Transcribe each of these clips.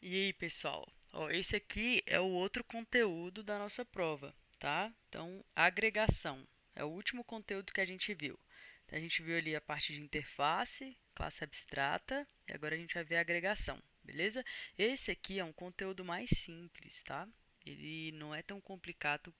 E aí, pessoal? Ó, esse aqui é o outro conteúdo da nossa prova, tá? Então, agregação é o último conteúdo que a gente viu. Então, a gente viu ali a parte de interface, classe abstrata, e agora a gente vai ver a agregação, beleza? Esse aqui é um conteúdo mais simples, tá? Ele não é tão complicado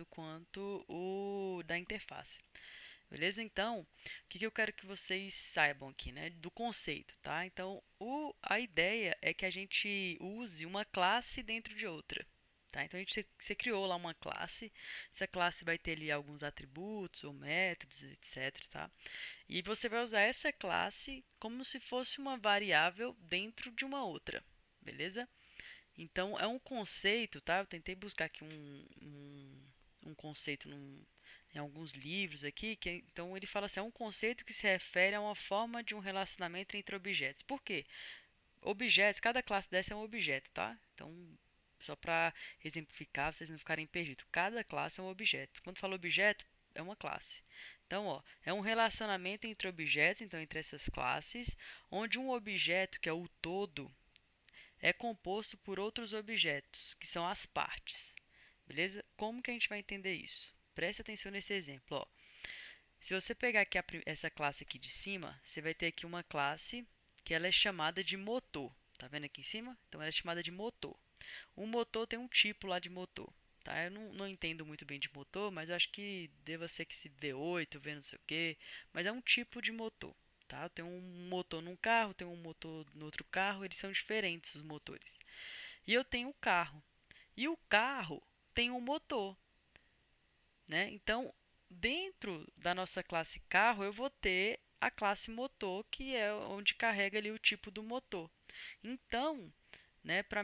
quanto o da interface. Beleza? Então, o que eu quero que vocês saibam aqui, né? Do conceito, tá? Então, a ideia é que a gente use uma classe dentro de outra. Tá? Então, você criou lá uma classe. Essa classe vai ter ali alguns atributos ou métodos, etc. Tá? E você vai usar essa classe como se fosse uma variável dentro de uma outra. Beleza? Então, é um conceito, tá? Eu tentei buscar aqui um conceito em alguns livros aqui, então ele fala assim, é um conceito que se refere a uma forma de um relacionamento entre objetos. Por quê? Objetos, cada classe dessa é um objeto, tá? Então, só para exemplificar, vocês não ficarem perdidos. Cada classe é um objeto. Quando fala objeto, é uma classe. Então, ó, é um relacionamento entre objetos, então entre essas classes, onde um objeto, que é o todo, é composto por outros objetos, que são as partes. Beleza? Como que a gente vai entender isso? Preste atenção nesse exemplo. Ó. Se você pegar aqui essa classe aqui de cima, você vai ter aqui uma classe que ela é chamada de motor. Tá vendo aqui em cima? Então ela é chamada de motor. Um motor tem um tipo lá de motor. Tá? Eu não entendo muito bem de motor, mas eu acho que deva ser que se V8, V não sei o que. Mas é um tipo de motor. Tá? Tem um motor num carro, tem um motor no outro carro, eles são diferentes os motores. E eu tenho um carro. E o carro tem um motor, né? Então, dentro da nossa classe carro, eu vou ter a classe motor, que é onde carrega ali o tipo do motor. Então, né, para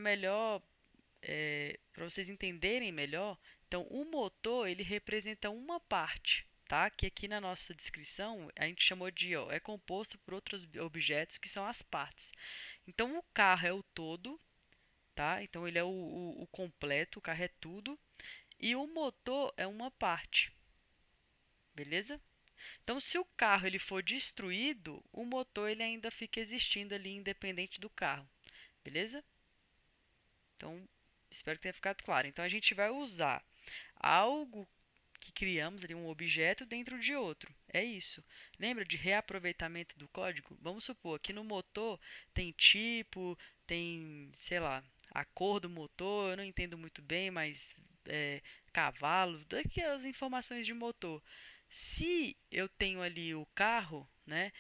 vocês entenderem melhor, então o motor ele representa uma parte, tá? Que aqui na nossa descrição a gente chamou de, ó, é composto por outros objetos que são as partes. Então o carro é o todo, tá? Então ele é o completo, o carro é tudo. E o motor é uma parte, beleza? Então, se o carro ele for destruído, o motor ele ainda fica existindo ali independente do carro, beleza? Então, espero que tenha ficado claro. Então, a gente vai usar algo que criamos ali, um objeto dentro de outro. É isso. Lembra de reaproveitamento do código? Vamos supor que no motor tem tipo, tem, sei lá, a cor do motor, eu não entendo muito bem, mas cavalo, daqui as informações de motor. Se eu tenho ali o carro, né?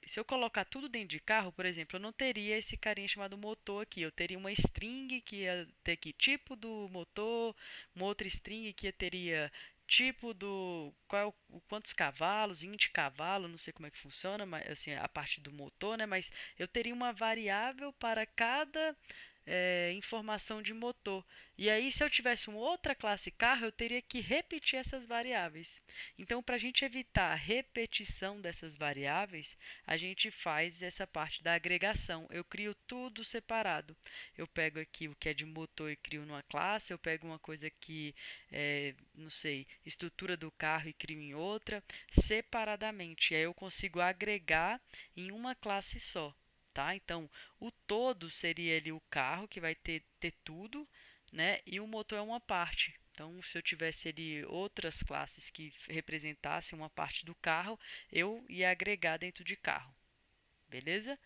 Se eu colocar tudo dentro de carro, por exemplo, eu não teria esse carinha chamado motor aqui. Eu teria uma string que ia ter aqui tipo do motor, uma outra string que teria tipo do qual é quantos cavalos, int cavalo, não sei como é que funciona, mas assim a parte do motor, né? Mas eu teria uma variável para cada informação de motor. E aí, se eu tivesse uma outra classe carro, eu teria que repetir essas variáveis. Então, para a gente evitar a repetição dessas variáveis, a gente faz essa parte da agregação. Eu crio tudo separado. Eu pego aqui o que é de motor e crio numa classe, eu pego uma coisa que não sei, estrutura do carro e crio em outra, separadamente. E aí eu consigo agregar em uma classe só. Tá? Então, o todo seria ali o carro, que vai ter tudo, né? E o motor é uma parte. Então, se eu tivesse ali outras classes que representassem uma parte do carro, eu ia agregar dentro de carro. Beleza?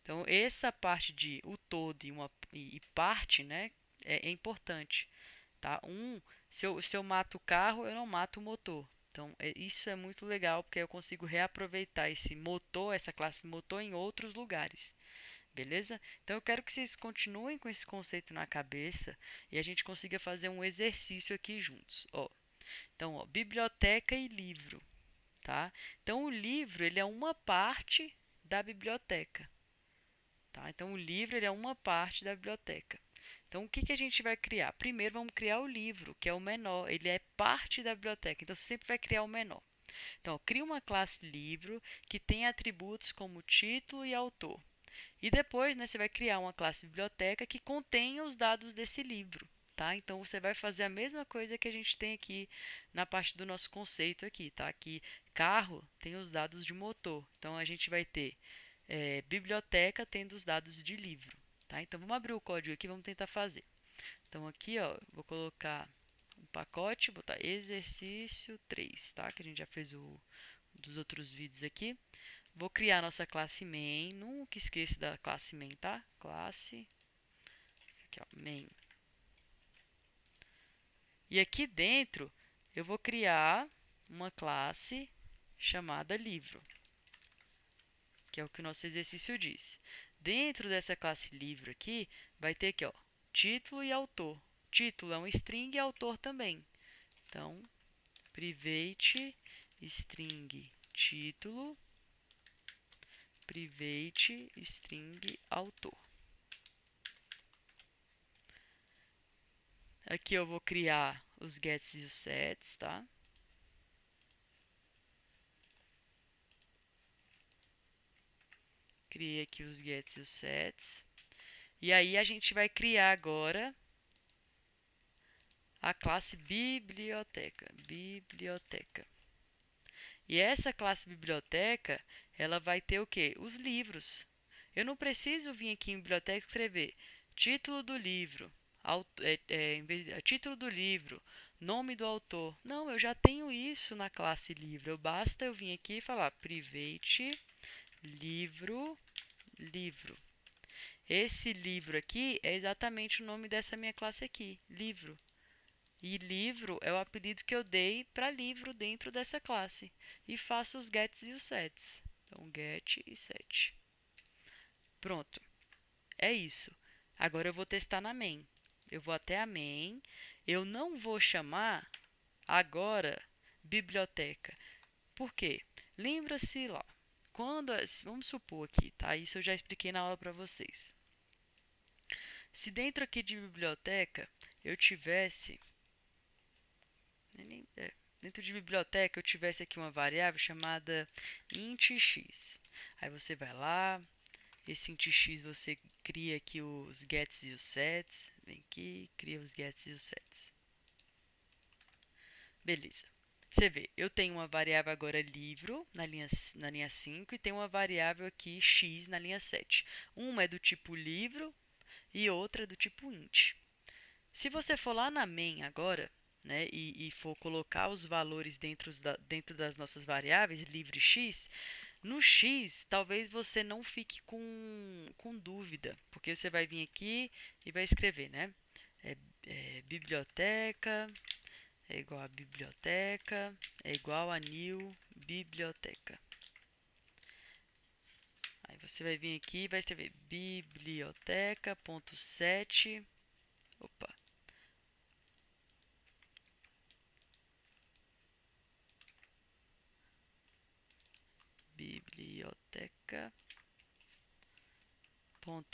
Então, essa parte de o todo e parte, né, é importante. Tá? Se eu mato o carro, eu não mato o motor. Então, isso é muito legal, porque eu consigo reaproveitar esse motor, essa classe motor, em outros lugares. Beleza? Então, eu quero que vocês continuem com esse conceito na cabeça e a gente consiga fazer um exercício aqui juntos. Ó, então, ó, biblioteca e livro. Tá? Então, o livro ele é uma parte da biblioteca. Tá? Então, o livro ele é uma parte da biblioteca. Então, o que a gente vai criar? Primeiro, vamos criar o livro, que é o menor. Ele é parte da biblioteca, então você sempre vai criar o menor. Então, cria uma classe livro que tem atributos como título e autor. E depois, né, você vai criar uma classe biblioteca que contenha os dados desse livro. Tá? Então, você vai fazer a mesma coisa que a gente tem aqui na parte do nosso conceito aqui. Tá? Que carro tem os dados de motor. Então, a gente vai ter biblioteca tendo os dados de livro. tá? Então, vamos abrir o código aqui e vamos tentar fazer. Então, aqui, ó, vou colocar um pacote, botar exercício 3, tá? Que a gente já fez dos outros vídeos aqui. Vou criar a nossa classe main. Nunca esqueça da classe main, tá? Classe, aqui, ó, main. E aqui dentro, eu vou criar uma classe chamada livro, que é o que o nosso exercício diz. Dentro dessa classe livro aqui, vai ter aqui, ó, título e autor. Título é um string e autor também. Então, private string título, private string autor. Aqui eu vou criar os gets e os sets, tá? Criei aqui os gets e os sets. E aí a gente vai criar agora a classe biblioteca. Biblioteca. E essa classe biblioteca, ela vai ter o quê? Os livros. Eu não preciso vir aqui em biblioteca e escrever título do livro, título do livro, nome do autor. Não, eu já tenho isso na classe livro. Basta eu vir aqui e falar private livro, livro. Esse livro aqui é exatamente o nome dessa minha classe aqui, livro. E livro é o apelido que eu dei para livro dentro dessa classe. E faço os gets e os sets. Então, get e set. Pronto. É isso. Agora eu vou testar na main. Eu vou até a main. Eu não vou chamar agora biblioteca. Por quê? Lembra-se lá. Vamos supor aqui, tá? Isso eu já expliquei na aula para vocês. Se dentro aqui de biblioteca eu tivesse dentro de biblioteca eu tivesse aqui uma variável chamada int x. Aí você vai lá, esse int x você cria aqui os gets e os sets. Vem aqui, cria os gets e os sets. Beleza. Você vê, eu tenho uma variável agora livro na linha 5 e tenho uma variável aqui x na linha 7. Uma é do tipo livro e outra é do tipo int. Se você for lá na main agora, né, e for colocar os valores dentro das nossas variáveis, livre x, no x, talvez você não fique com dúvida, porque você vai vir aqui e vai escrever, né? Biblioteca é igual a biblioteca é igual a new biblioteca. Aí você vai vir aqui e vai escrever biblioteca.set. Opa. Biblioteca.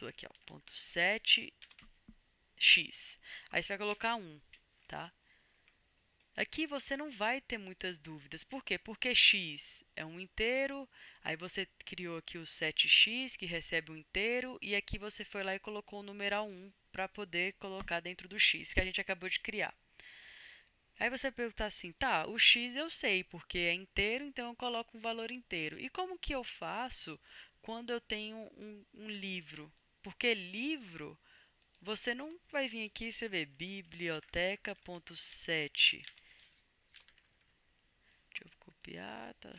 Aqui, ó, ponto 7 x. Aí você vai colocar 1, tá? Aqui você não vai ter muitas dúvidas. Por quê? Porque x é um inteiro, aí você criou aqui o 7x, que recebe um inteiro, e aqui você foi lá e colocou o numeral 1 para poder colocar dentro do x, que a gente acabou de criar. Aí você pergunta assim, tá, o x eu sei, porque é inteiro, então eu coloco um valor inteiro. E como que eu faço quando eu tenho um livro? Porque livro, você não vai vir aqui e escrever biblioteca.set. Deixa eu copiar, tá?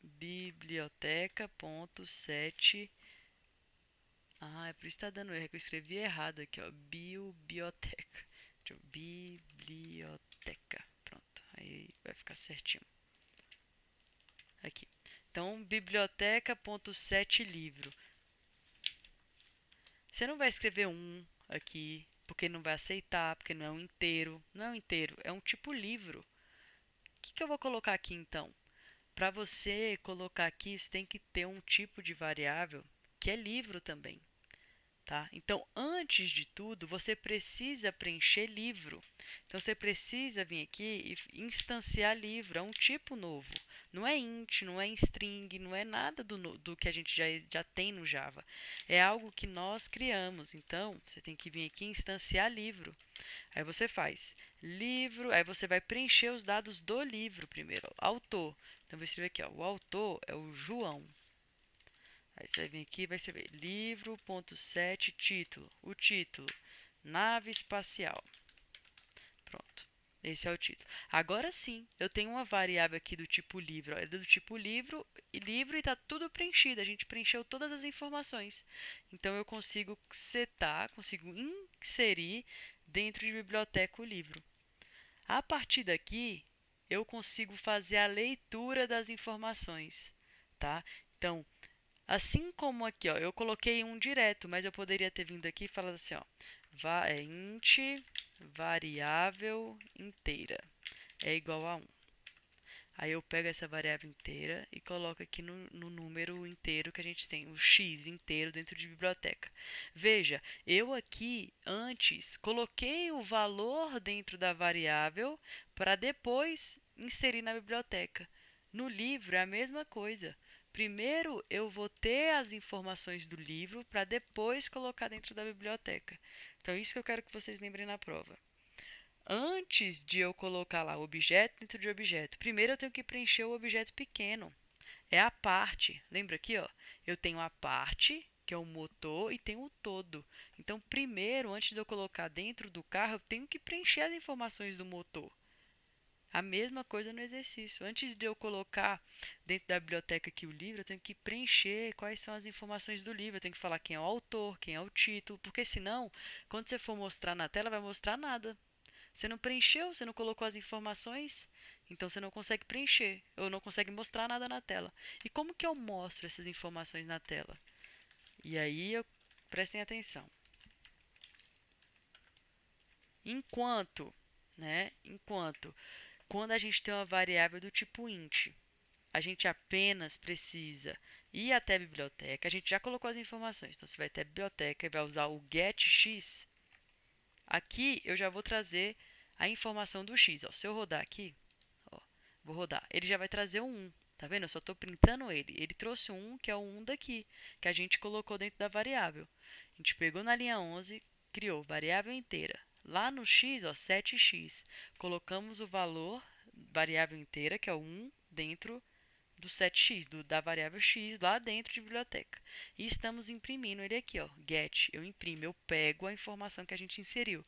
Biblioteca.set. Ah, é por isso que tá dando erro, que eu escrevi errado aqui, ó. Biblioteca. Biblioteca. Pronto, aí vai ficar certinho. Aqui. Então, biblioteca.set livro. Você não vai escrever um aqui, porque não vai aceitar, porque não é um inteiro. Não é um inteiro, é um tipo livro. O que eu vou colocar aqui, então? Para você colocar aqui, você tem que ter um tipo de variável que é livro também. Tá? Então, antes de tudo, você precisa preencher livro. Então, você precisa vir aqui e instanciar livro. É um tipo novo. Não é int, não é string, não é nada do que a gente já tem no Java. É algo que nós criamos. Então, você tem que vir aqui e instanciar livro. Aí você faz livro, aí você vai preencher os dados do livro primeiro. Autor. Então, vou escrever aqui, ó, o autor é o João. Aí você vai vir aqui e vai escrever livro.set título. O título, nave espacial. Pronto. Esse é o título. Agora sim, eu tenho uma variável aqui do tipo livro. É do tipo livro e está tudo preenchido. A gente preencheu todas as informações. Então eu consigo setar, consigo inserir dentro de biblioteca o livro. A partir daqui, eu consigo fazer a leitura das informações, tá? Então, assim como aqui, ó, eu coloquei um direto, mas eu poderia ter vindo aqui e falado assim, ó, int variável inteira é igual a 1. Aí eu pego essa variável inteira e coloco aqui no número inteiro que a gente tem, o x inteiro dentro de biblioteca. Veja, eu aqui antes coloquei o valor dentro da variável para depois inserir na biblioteca. No livro é a mesma coisa. Primeiro eu vou ter as informações do livro para depois colocar dentro da biblioteca. Então, isso que eu quero que vocês lembrem na prova. Antes de eu colocar lá objeto dentro de objeto, primeiro eu tenho que preencher o objeto pequeno. É a parte. Lembra aqui, ó? Eu tenho a parte, que é o motor, e tenho o todo. Então, primeiro, antes de eu colocar dentro do carro, eu tenho que preencher as informações do motor. A mesma coisa no exercício. Antes de eu colocar dentro da biblioteca aqui o livro, eu tenho que preencher quais são as informações do livro. Eu tenho que falar quem é o autor, quem é o título, porque senão, quando você for mostrar na tela, vai mostrar nada. Você não preencheu, você não colocou as informações, então você não consegue preencher, ou não consegue mostrar nada na tela. E como que eu mostro essas informações na tela? E aí, prestem atenção. Enquanto, quando a gente tem uma variável do tipo int, a gente apenas precisa ir até a biblioteca, a gente já colocou as informações, então você vai até a biblioteca e vai usar o getX. Aqui eu já vou trazer a informação do x. Ó. Se eu rodar aqui, ó, vou rodar, ele já vai trazer um 1. Tá vendo? Eu só estou printando ele. Ele trouxe um 1, que é o 1 daqui, que a gente colocou dentro da variável. A gente pegou na linha 11, criou variável inteira. Lá no x, ó, 7x, colocamos o valor, variável inteira, que é o 1, dentro do 7x, da variável x, lá dentro de biblioteca. E estamos imprimindo ele aqui, ó, get. Eu imprimo, eu pego a informação que a gente inseriu.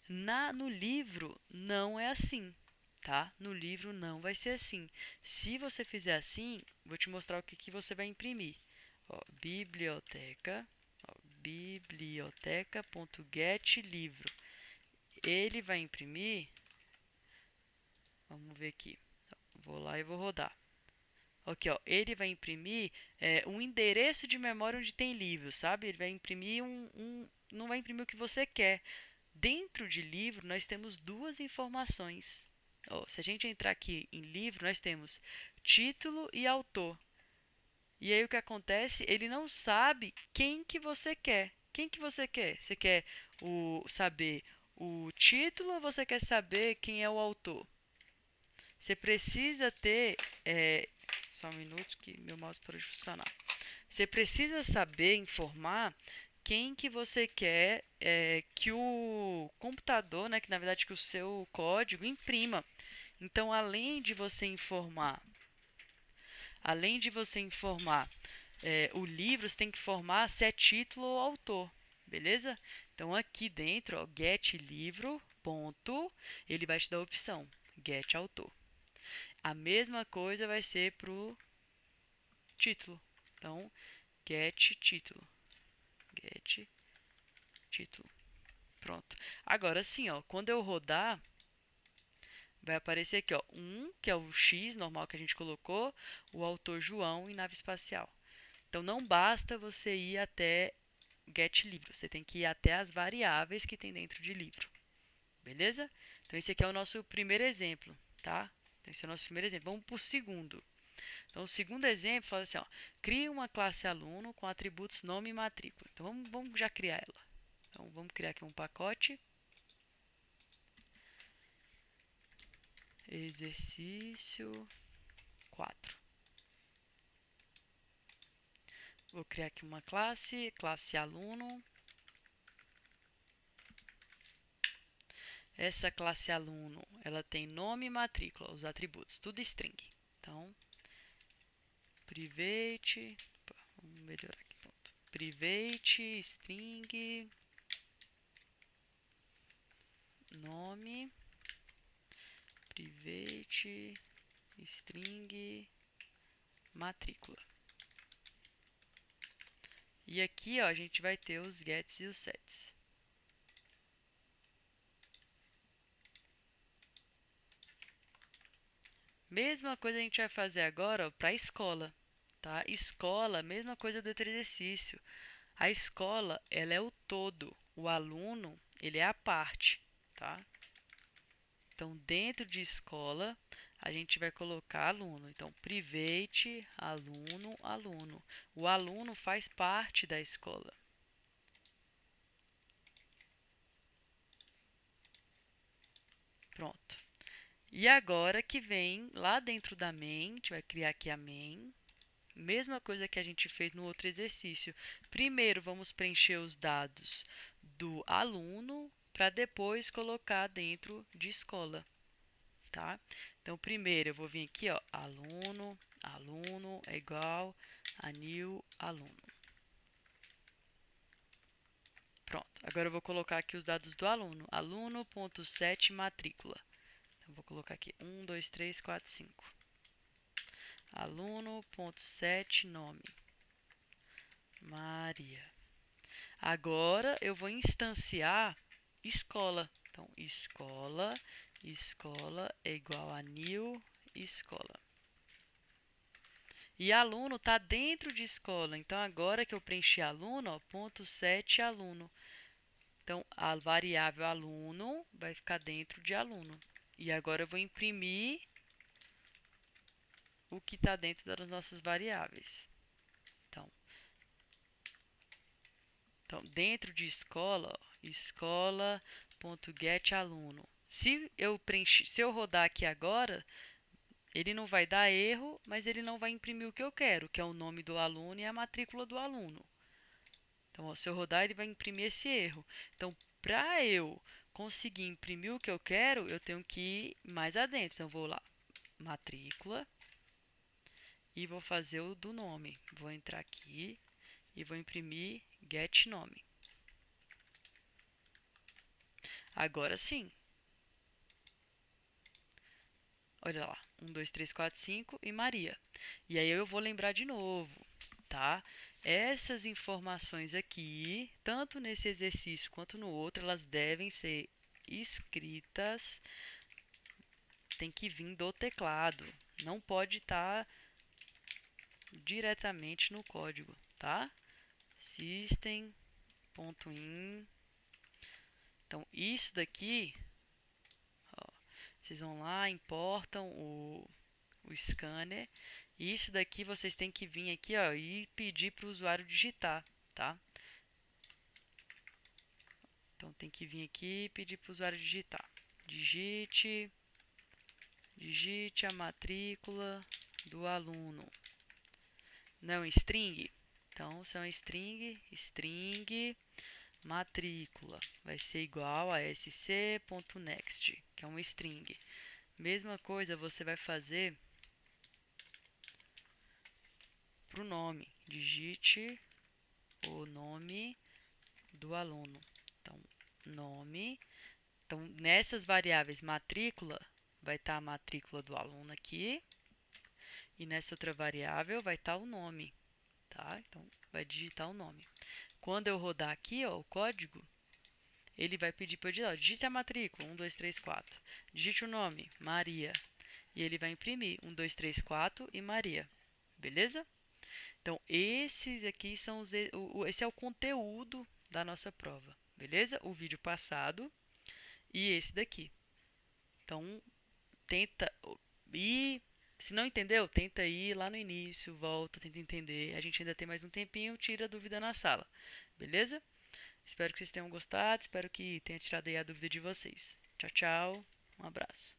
No livro não é assim, tá? No livro não vai ser assim. Se você fizer assim, vou te mostrar o que você vai imprimir. Ó, biblioteca.getLivro. Ele vai imprimir, vamos ver aqui, vou lá e vou rodar. Aqui, ó, ele vai imprimir um endereço de memória onde tem livro, sabe? Ele vai imprimir não vai imprimir o que você quer. Dentro de livro, nós temos duas informações. Ó, se a gente entrar aqui em livro, nós temos título e autor. E aí o que acontece? Ele não sabe quem que você quer. Quem que você quer? Você quer saber o título ou você quer saber quem é o autor? Você precisa ter... só um minuto que meu mouse parou de funcionar. Você precisa saber informar quem que você quer que o computador, né, que na verdade que o seu código imprima. Então, além de você informar o livro, você tem que informar se é título ou autor, beleza? Então, aqui dentro, ó, get livro, ponto, ele vai te dar a opção, get autor. A mesma coisa vai ser para o título. Então, get título. Get título. Pronto. Agora sim, ó, quando eu rodar, vai aparecer aqui, ó, que é o X normal que a gente colocou, o autor João e nave espacial. Então, não basta você ir até get livro, você tem que ir até as variáveis que tem dentro de livro. Beleza? Então, esse aqui é o nosso primeiro exemplo, tá? Então, esse é o nosso primeiro exemplo. Vamos para o segundo. Então, o segundo exemplo fala assim, ó, crie uma classe aluno com atributos nome e matrícula. Então, vamos já criar ela. Então, vamos criar aqui um pacote. Exercício 4. Vou criar aqui uma classe aluno. Essa classe aluno, ela tem nome e matrícula, os atributos, tudo string. Então, private, Vamos melhorar aqui, pronto. Private, string, nome, private, string, matrícula. E aqui, ó, a gente vai ter os gets e os sets. Mesma coisa a gente vai fazer agora para a escola, tá? Escola, mesma coisa do outro exercício. A escola, ela é o todo. O aluno, ele é a parte, tá? Então, dentro de escola, a gente vai colocar aluno. Então, private, aluno, aluno. O aluno faz parte da escola. Pronto. E agora que vem lá dentro da main, a gente vai criar aqui a main. Mesma coisa que a gente fez no outro exercício. Primeiro, vamos preencher os dados do aluno para depois colocar dentro de escola, tá? Então, primeiro eu vou vir aqui, ó, aluno, aluno é igual a new aluno. Pronto. Agora eu vou colocar aqui os dados do aluno. Aluno.set matrícula. Então, vou colocar aqui 1, 2, 3, 4, 5. Aluno.set nome. Maria. Agora eu vou instanciar escola. Então, escola, escola é igual a new escola. E aluno está dentro de escola. Então, agora que eu preenchi aluno, ó, ponto set aluno. Então, a variável aluno vai ficar dentro de aluno. E agora eu vou imprimir o que está dentro das nossas variáveis. Então, dentro de escola, escola.getAluno. Se eu rodar aqui agora, ele não vai dar erro, mas ele não vai imprimir o que eu quero, que é o nome do aluno e a matrícula do aluno. Então, ó, se eu rodar, ele vai imprimir esse erro. Então, para eu conseguir imprimir o que eu quero, eu tenho que ir mais adentro. Então, eu vou lá, matrícula, e vou fazer o do nome. Vou entrar aqui e vou imprimir getNome. Agora sim. Olha lá, 1, 2, 3, 4, 5 e Maria. E aí eu vou lembrar de novo, tá? Essas informações aqui, tanto nesse exercício quanto no outro, elas devem ser escritas, tem que vir do teclado. Não pode estar diretamente no código, tá? System.in. Então, isso daqui, ó, vocês vão lá, importam o scanner. E isso daqui vocês têm que vir aqui, ó, e pedir para o usuário digitar, tá? Então tem que vir aqui e pedir para o usuário digitar. Digite a matrícula do aluno. Não string? Então, se é um string matrícula vai ser igual a sc.next, que é um string. Mesma coisa você vai fazer para o nome. Digite o nome do aluno. Então, nome. Então, nessas variáveis matrícula, vai estar a matrícula do aluno aqui. E nessa outra variável vai estar o nome, tá? Então, vai digitar o nome. Quando eu rodar aqui, ó, o código, ele vai pedir para eu digitar. Digite a matrícula, 1, 2, 3, 4. Digite o nome, Maria. E ele vai imprimir 1, 2, 3, 4 e Maria. Beleza? Então, esses aqui são esse é o conteúdo da nossa prova. Beleza? O vídeo passado e esse daqui. Então, tenta ir. Se não entendeu, tenta ir lá no início, volta, tenta entender. A gente ainda tem mais um tempinho, tira a dúvida na sala. Beleza? Espero que vocês tenham gostado, espero que tenha tirado aí a dúvida de vocês. Tchau, tchau. Um abraço.